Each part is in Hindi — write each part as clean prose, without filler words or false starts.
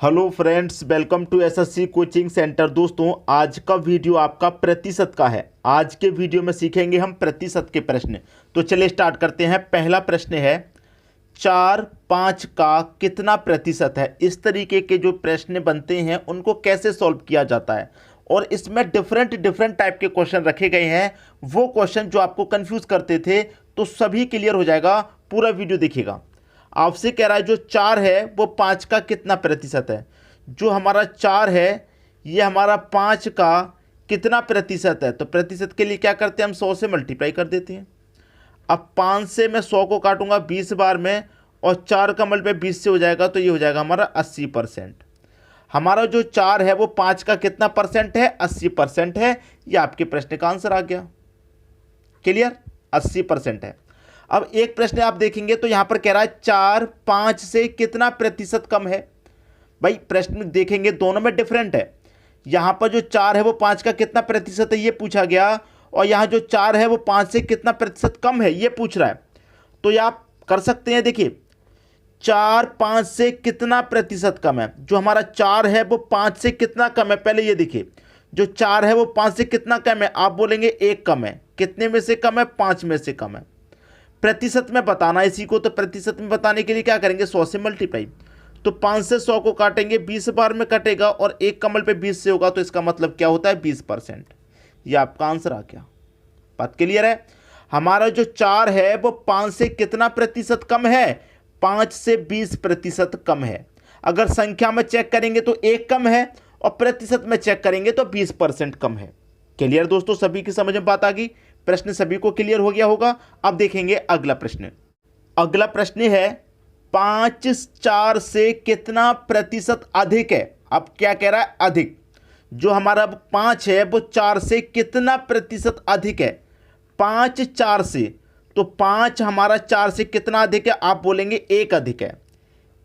Hello friends, welcome to SSC coaching centre. दोस्तों, आज का वीडियो आपका प्रतिशत का है। आज के वीडियो में सीखेंगे हम प्रतिशत के प्रश्न। तो चलिए स्टार्ट करते हैं। पहला प्रश्न है 4-5 का कितना प्रतिशत है। इस तरीके के जो प्रश्न बनते हैं उनको कैसे सॉल्व किया जाता है, और इसमें डिफरेंट टाइप के क्वेश्चन रखे गए हैं। वो क्वेश्चन जो आपको कंफ्यूज करते थे तो सभी क्लियर हो जाएगा। पूरा वीडियो देखिएगा। आपसे कह रहा है जो 4 है वो 5 का कितना प्रतिशत है। जो हमारा 4 है ये हमारा 5 का कितना प्रतिशत है। तो प्रतिशत के लिए क्या करते हैं, हम 100 से मल्टीप्लाई कर देते हैं। अब 5 से मैं 100 को काटूंगा 20 बार में, और 4 का मल्टीप्लाई 20 से हो जाएगा, तो ये हो जाएगा हमारा 80%। हमारा जो 4 है वो 5 का कितना परसेंट है, 80% है। ये आपके प्रश्न का आंसर आ गया। क्लियर, 80% है। अब एक प्रश्न आप देखेंगे तो यहां पर कह रहा है 4 5 से कितना प्रतिशत कम है। भाई प्रश्न देखेंगे दोनों में डिफरेंट है। यहां पर जो 4 है वो 5 का कितना प्रतिशत है ये पूछा गया, और यहां जो 4 है वो 5 से कितना प्रतिशत कम है ये पूछ रहा है। तो ये आप कर सकते हैं। देखिए 4 5 से कितना प्रतिशत कम है। जो हमारा 4 है वो 5 से कितना कम है, पहले ये देखिए। जो 4 है वो 5 से कितना कम है, आप बोलेंगे 1 कम है। कितने में से कम है, 5 में से कम है। प्रतिशत में बताना इसी को, तो प्रतिशत में बताने के लिए क्या करेंगे, 100 से मल्टीप्लाई। तो 5 से 100 को काटेंगे, 20 बार में कटेगा, और 1 कमल पे 20 से होगा, तो इसका मतलब क्या होता है, 20%। ये आपका आंसर आ गया। बात क्लियर है। हमारा जो 4 है वो 5 से कितना प्रतिशत कम है, 5 से 20% कम है। अगर संख्या में चेक करेंगे तो 1 कम है, और प्रतिशत में चेक करेंगे तो 20% कम है। क्लियर दोस्तों, सभी की समझ में बात आ गई। प्रश्न सभी को क्लियर हो गया होगा। अब देखेंगे अगला प्रश्न। अगला प्रश्न है 5 4 से कितना प्रतिशत अधिक है। अब क्या कह रहा है, अधिक। जो हमारा 5 है वो 4 से कितना प्रतिशत अधिक है, 5 4 से। तो 5 हमारा 4 से कितना अधिक है, आप बोलेंगे 1 अधिक है।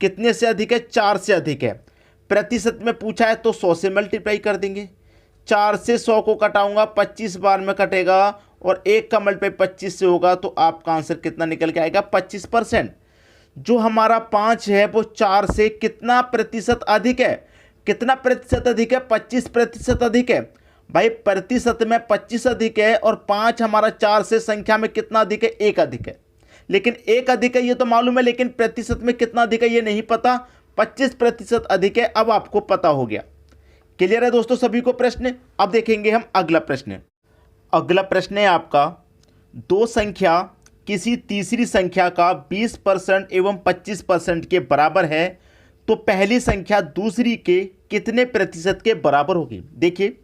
कितने से अधिक है, 4 से अधिक है। प्रतिशत में पूछा है तो 100 से मल्टीप्लाई कर देंगे। 4 से 100 को कटाऊंगा, 25 बार में कटेगा, और 1 का मल्टीप्लाई 25 से होगा, तो आपका आंसर कितना निकल के आएगा, 25%। जो हमारा 5 है वो 4 से कितना प्रतिशत अधिक है। कितना प्रतिशत अधिक है, 25% अधिक है। भाई प्रतिशत में 25 अधिक है, और 5 हमारा 4 से संख्या में कितना अधिक है, 1 अधिक है। लेकिन 1 अधिक है ये तो मालूम है, लेकिन प्रतिशत में कितना अधिक है ये नहीं पता। 25% अधिक है, अब आपको पता हो गया। क्लियर है दोस्तों सभी को प्रश्न। अब देखेंगे हम अगला प्रश्न। अगला प्रश्न है आपका, दो संख्या किसी तीसरी संख्या का 20% एवं 25% के बराबर है, तो पहली संख्या दूसरी के कितने प्रतिशत के बराबर होगी। देखिए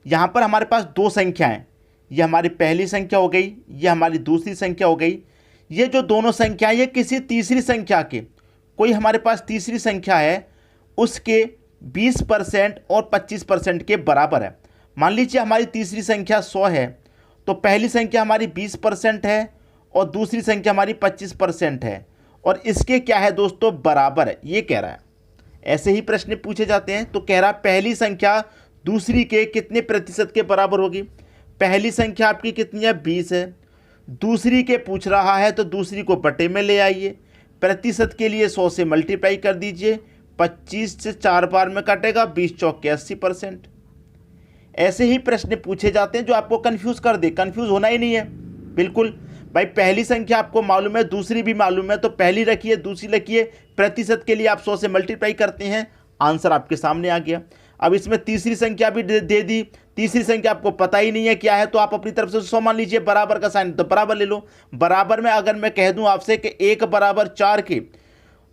यहाँ पर हमारे पास दो संख्याएं, ये हमारी पहली संख्या हो गई, ये हमारी दूसरी संख्या हो गई। ये जो दोनों संख्याएं ये किसी तीसरी संख्या के, कोई हमारे पास तीसरी संख्या है उसके 20% और 25% के बराबर है। मान लीजिए हमारी तीसरी संख्या 100 है, तो पहली संख्या हमारी 20% है और दूसरी संख्या हमारी 25% है, और इसके क्या है दोस्तों, बराबर है, ये कह रहा है। ऐसे ही प्रश्न पूछे जाते हैं। तो कह रहा है पहली संख्या दूसरी के कितने प्रतिशत के बराबर होगी। पहली संख्या आपकी कितनी है, 20 है। दूसरी के पूछ रहा है तो दूसरी को बटे में ले आइए। प्रतिशत के लिए 100 से मल्टीप्लाई कर दीजिए, 25 से 4 बार में कटेगा, 20 चौके 80%। ऐसे ही प्रश्न पूछे जाते हैं जो आपको कंफ्यूज कर दे। कंफ्यूज होना ही नहीं है बिल्कुल। भाई पहली संख्या आपको मालूम है, दूसरी भी मालूम है, तो पहली रखिए दूसरी रखिए। प्रतिशत के लिए आप 100 से मल्टीप्लाई करते हैं, आंसर आपके सामने आ गया। अब इसमें तीसरी संख्या भी दे दी। तीसरी संख्या आपको पता ही नहीं है क्या है, तो आप अपनी तरफ से 100 मान लीजिए। बराबर का साइन तो बराबर ले लो। बराबर में अगर मैं कह दूं आपसे कि 1 बराबर 4 के,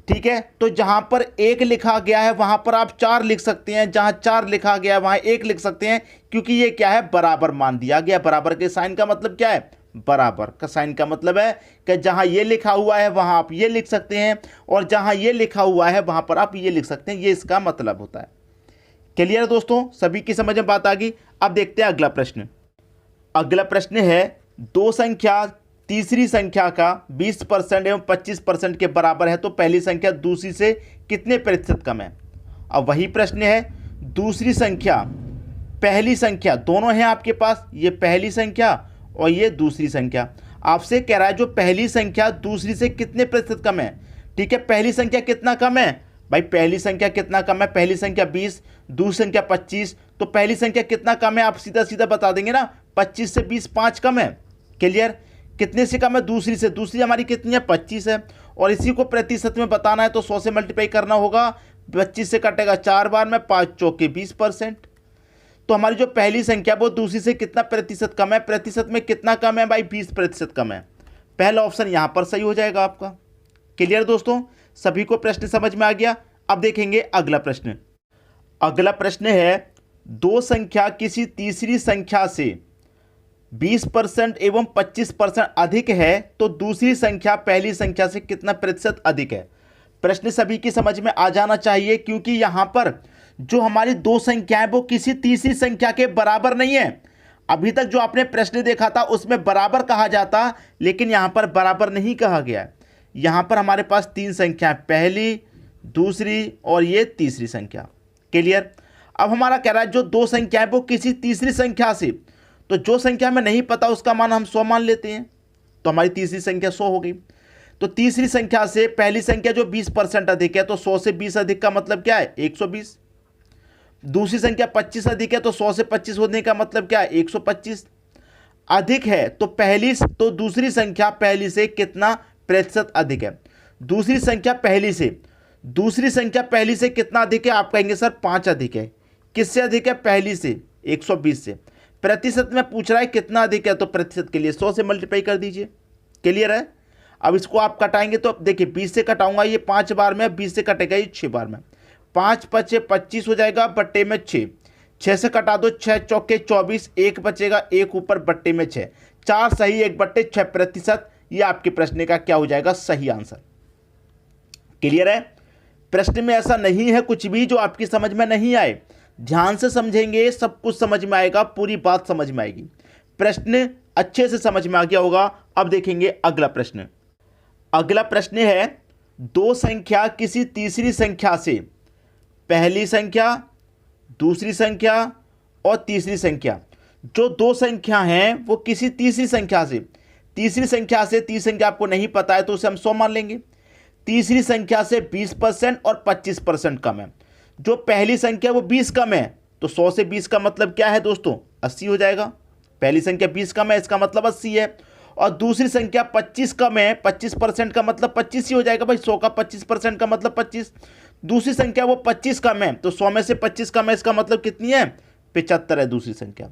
ठीक है, तो जहां पर 1 लिखा गया है वहां पर आप 4 लिख सकते हैं, जहां 4 लिखा गया है वहां 1 लिख सकते हैं, क्योंकि ये क्या है, बराबर मान दिया गया। बराबर के साइन का मतलब क्या है, बराबर का साइन का मतलब है कि जहां ये लिखा हुआ है वहां आप ये लिख सकते हैं, और जहां ये लिखा हुआ है वहां पर आप ये लिख सकते हैं। ये इसका मतलब होता है। क्लियर है दोस्तों, सभी की समझ में बात आ गई। अब देखते हैं अगला प्रश्न। अगला प्रश्न है दो संख्या तीसरी संख्या का 20% एवं 25% के बराबर है, तो पहली संख्या दूसरी से कितने प्रतिशत कम है। अब वही प्रश्न है, दूसरी संख्या पहली संख्या, दोनों हैं आपके पास, ये पहली संख्या और ये दूसरी संख्या। आपसे कह रहा है जो पहली संख्या दूसरी से कितने प्रतिशत कम है। ठीक है, पहली संख्या कितना कम है, भाई पहली संख्या कितना कम है, पहली संख्या 20, दूसरी संख्या 25, तो पहली संख्या कितना कम है आप सीधा सीधा बता देंगे ना, 25 से 20 5 कम है। क्लियर? कितने से कम है, दूसरी से, दूसरी हमारी कितनी है 25 है, और इसी को प्रतिशत में बताना है तो 100 से मल्टीप्लाई करना होगा, 25 से कटेगा 4 बार में, 5 चौके 20%। तो हमारी जो पहली संख्या वो दूसरी से कितना प्रतिशत कम है, प्रतिशत में कितना कम है भाई 20% कम है। पहला ऑप्शन यहाँ पर सही हो जाएगा आपका। क्लियर दोस्तों, सभी को प्रश्न समझ में आ गया। अब देखेंगे अगला प्रश्न। अगला प्रश्न है, दो संख्या किसी तीसरी संख्या से 20% एवं 25% अधिक है तो दूसरी संख्या पहली संख्या से कितना प्रतिशत अधिक है। प्रश्न सभी की समझ में आ जाना चाहिए, क्योंकि यहां पर जो हमारी दो संख्याएं वो किसी तीसरी संख्या के बराबर नहीं है। अभी तक जो आपने प्रश्न देखा था उसमें बराबर कहा जाता, लेकिन यहां पर बराबर नहीं कहा गया है। यहां पर हमारे पास तीन संख्याएं, पहली, दूसरी और ये तीसरी संख्या। क्लियर? अब हमारा कह रहा है जो दो संख्याएं वो किसी तीसरी संख्या से, तो जो संख्या में नहीं पता उसका मान हम 100 मान लेते हैं, तो हमारी तीसरी संख्या 100 हो गई। तो तीसरी संख्या से पहली संख्या जो 20% अधिक है, तो 100 से 20 अधिक का मतलब क्या है 120। दूसरी संख्या 25 अधिक है, तो 100 से 25 होने का मतलब क्या है 125 अधिक है। तो दूसरी संख्या पहली से कितना प्रतिशत अधिक है। दूसरी संख्या पहली से कितना अधिक है, आप कहेंगे सर 5 अधिक है। किससे अधिक है, पहली से, 120 से। प्रतिशत में पूछ रहा है कितना अधिक है, तो प्रतिशत के लिए 100 से मल्टीप्लाई कर दीजिए। क्लियर है? अब इसको आप कटाएंगे तो देखिए 20 से कटाऊंगा ये 5 बार में, 20 से कटेगा ये 6 बार में, 5 पचे 25 हो जाएगा, बट्टे में 6 से कटा दो, 6 चौके 24, 1 बचेगा, 1 ऊपर बट्टे में 6, 4 सही 1 बट्टे 6 प्रतिशत। ये आपके प्रश्न का क्या हो जाएगा, सही आंसर। क्लियर है? प्रश्न में ऐसा नहीं है कुछ भी जो आपकी समझ में नहीं आए। ध्यान से समझेंगे सब कुछ समझ में आएगा, पूरी बात समझ में आएगी। प्रश्न अच्छे से समझ में आ गया होगा। अब देखेंगे अगला प्रश्न। अगला प्रश्न है, दो संख्या किसी तीसरी संख्या से, पहली संख्या, दूसरी संख्या और तीसरी संख्या, जो दो संख्या हैं वो किसी तीसरी संख्या से, तीसरी संख्या आपको नहीं पता है तो उसे हम 100 मान लेंगे। तीसरी संख्या से 20% और 25% कम है। जो पहली संख्या वो 20 कम है, तो 100 से 20 का मतलब क्या है दोस्तों, 80 हो जाएगा। पहली संख्या 20 कम है, इसका मतलब 80 है। और दूसरी संख्या 25 कम है, 25% का मतलब 25 ही हो जाएगा भाई, 100 का 25% का मतलब 25। दूसरी संख्या वो 25 कम है, तो 100 में से 25 कम है, इसका मतलब कितनी है, 75 है दूसरी संख्या।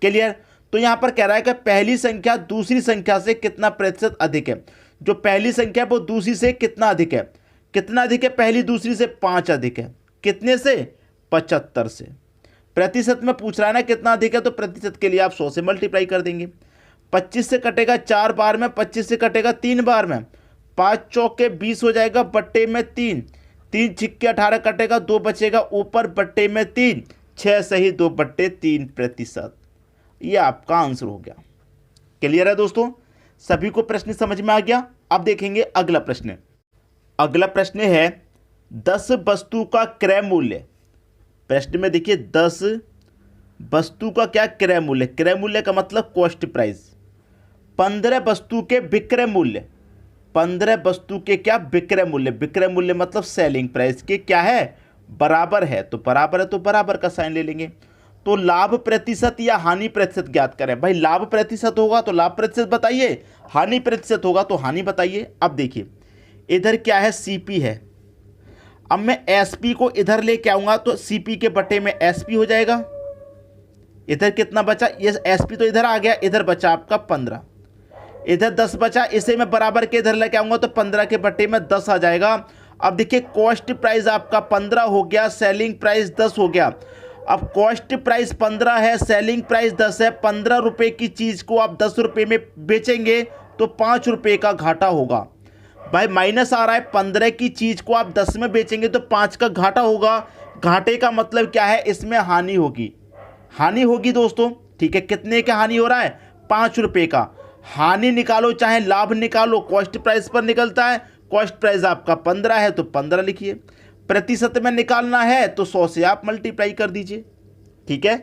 क्लियर? तो यहां पर कह रहा है कि पहली संख्या दूसरी संख्या से कितना प्रतिशत अधिक है। जो पहली संख्या वो दूसरी से कितना अधिक है, कितना अधिक है, पहली दूसरी से 5 अधिक है। कितने से, 75 से। प्रतिशत में पूछ रहा है ना कितना अधिक है, तो प्रतिशत के लिए आप 100 से मल्टीप्लाई कर देंगे। 25 से कटेगा 4 बार में, 25 से कटेगा 3 बार में, 5 चौके 20 हो जाएगा, बट्टे में 3, 3 छिक्के 18 कटेगा, 2 बचेगा, ऊपर बट्टे में 3, 6 सही 2 बट्टे 3 प्रतिशत। ये आपका आंसर हो गया। क्लियर है दोस्तों, सभी को प्रश्न समझ में आ गया। अब देखेंगे अगला प्रश्न। अगला प्रश्न है, 10 वस्तु का क्रय मूल्य। प्रश्न में देखिए 10 वस्तु का क्या क्रय मूल्य, क्रय मूल्य का मतलब कॉस्ट प्राइस। 15 वस्तु के विक्रय मूल्य, 15 वस्तु के क्या विक्रय मूल्य, विक्रय मूल्य मतलब सेलिंग प्राइस के क्या है, बराबर है। तो बराबर है तो बराबर का साइन ले लेंगे। तो लाभ प्रतिशत या हानि प्रतिशत ज्ञात करें। भाई लाभ प्रतिशत होगा तो लाभ प्रतिशत बताइए, हानि प्रतिशत होगा तो हानि बताइए। अब देखिए इधर क्या है, सीपी है। अब मैं एसपी को इधर लेके आऊंगा तो सीपी के बटे में एसपी हो जाएगा। इधर कितना बचा, ये एसपी तो इधर आ गया, इधर बचा आपका 15, इधर 10 बचा, इसे मैं बराबर के इधर लेके आऊंगा तो 15 के बटे में 10 आ जाएगा। अब देखिए कॉस्ट प्राइस आपका 15 हो गया, सेलिंग प्राइस 10 हो गया। अब कॉस्ट प्राइस 15 है, सेलिंग प्राइस 10 है। 15 रुपये की चीज़ को आप 10 रुपये में बेचेंगे तो 5 रुपये का घाटा होगा। भाई माइनस आ रहा है, 15 की चीज़ को आप 10 में बेचेंगे तो 5 का घाटा होगा। घाटे का मतलब क्या है, इसमें हानि होगी, हानि होगी दोस्तों। ठीक है, कितने का हानि हो रहा है, 5 रुपये का। हानि निकालो चाहे लाभ निकालो, कॉस्ट प्राइस पर निकलता है। कॉस्ट प्राइस आपका 15 है तो 15 लिखिए। प्रतिशत में निकालना है तो 100 से आप मल्टीप्लाई कर दीजिए। ठीक है,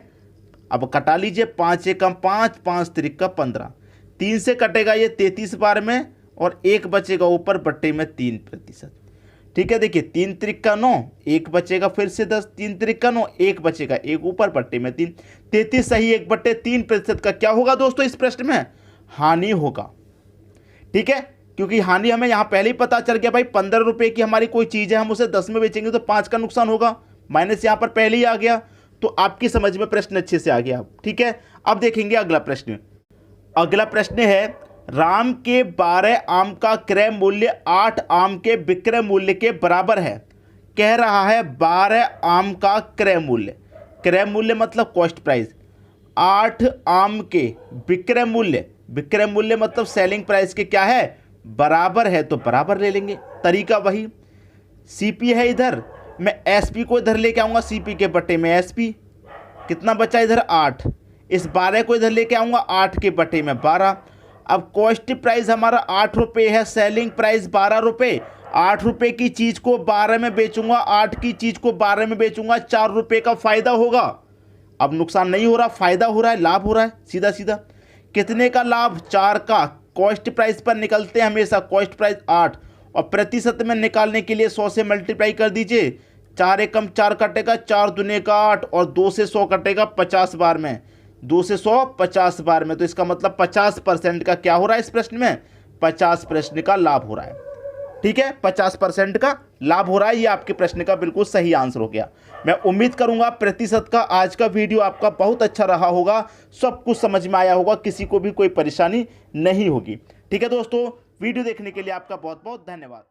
अब कटा लीजिए, 5 एकम 5, 5 त्रिका 15, 3 से कटेगा ये 33 बार में, और 1 बचेगा ऊपर बट्टे में 3 प्रतिशत। ठीक है, देखिए 3 त्रिक 9, 1 बचेगा फिर से 10, 3 त्रिक 9, 1 बचेगा, 1 ऊपर पट्टी में 3, 33 सही 1/3% का क्या होगा दोस्तों इस प्रश्न में? हानि होगा। ठीक है, क्योंकि हानि हमें यहाँ पहले ही पता चल गया भाई, 15 रुपये की हमारी कोई चीज़ है, हम उसे 10 में बेचेंगे तो 5 का नुकसान होगा, माइनस यहाँ पर पहले ही आ गया। तो आपकी समझ में प्रश्न अच्छे से आ गया। ठीक है, अब देखेंगे अगला प्रश्न। अगला प्रश्न है, राम के 12 आम का क्रय मूल्य 8 आम के विक्रय मूल्य के बराबर है। कह रहा है 12 आम का क्रय मूल्य मतलब कॉस्ट प्राइस, 8 आम के विक्रय मूल्य मतलब सेलिंग प्राइस के क्या है? बराबर है, तो बराबर ले लेंगे। तरीका वही, सीपी है इधर, मैं एसपी को इधर लेके आऊँगा, सीपी के बटे में एसपी, कितना बचा इधर 8, इस 12 को इधर लेके आऊँगा 8 के बटे में 12। अब कॉस्ट प्राइस हमारा 8 रुपये है, सेलिंग प्राइस 12 रुपये, 8 रुपये की चीज़ को 12 में बेचूंगा, 8 की चीज़ को 12 में बेचूंगा, 4 रुपये का फ़ायदा होगा। अब नुकसान नहीं हो रहा, फ़ायदा हो रहा है, लाभ हो रहा है सीधा सीधा। कितने का लाभ? 4 का। कॉस्ट प्राइस पर निकलते हैं हमेशा, कॉस्ट प्राइस 8, और प्रतिशत में निकालने के लिए 100 से मल्टीप्लाई कर दीजिए, 4 एकम 4 कटेगा, 4 दूने का 8, और 2 से 100 कटेगा 50 बार में, 2 से 100 50 बार में, तो इसका मतलब 50% का क्या हो रहा है इस प्रश्न में? 50% का लाभ हो रहा है। ठीक है, 50% का लाभ हो रहा है, ये आपके प्रश्न का बिल्कुल सही आंसर हो गया। मैं उम्मीद करूंगा प्रतिशत का आज का वीडियो आपका बहुत अच्छा रहा होगा, सब कुछ समझ में आया होगा, किसी को भी कोई परेशानी नहीं होगी। ठीक है दोस्तों, वीडियो देखने के लिए आपका बहुत बहुत धन्यवाद।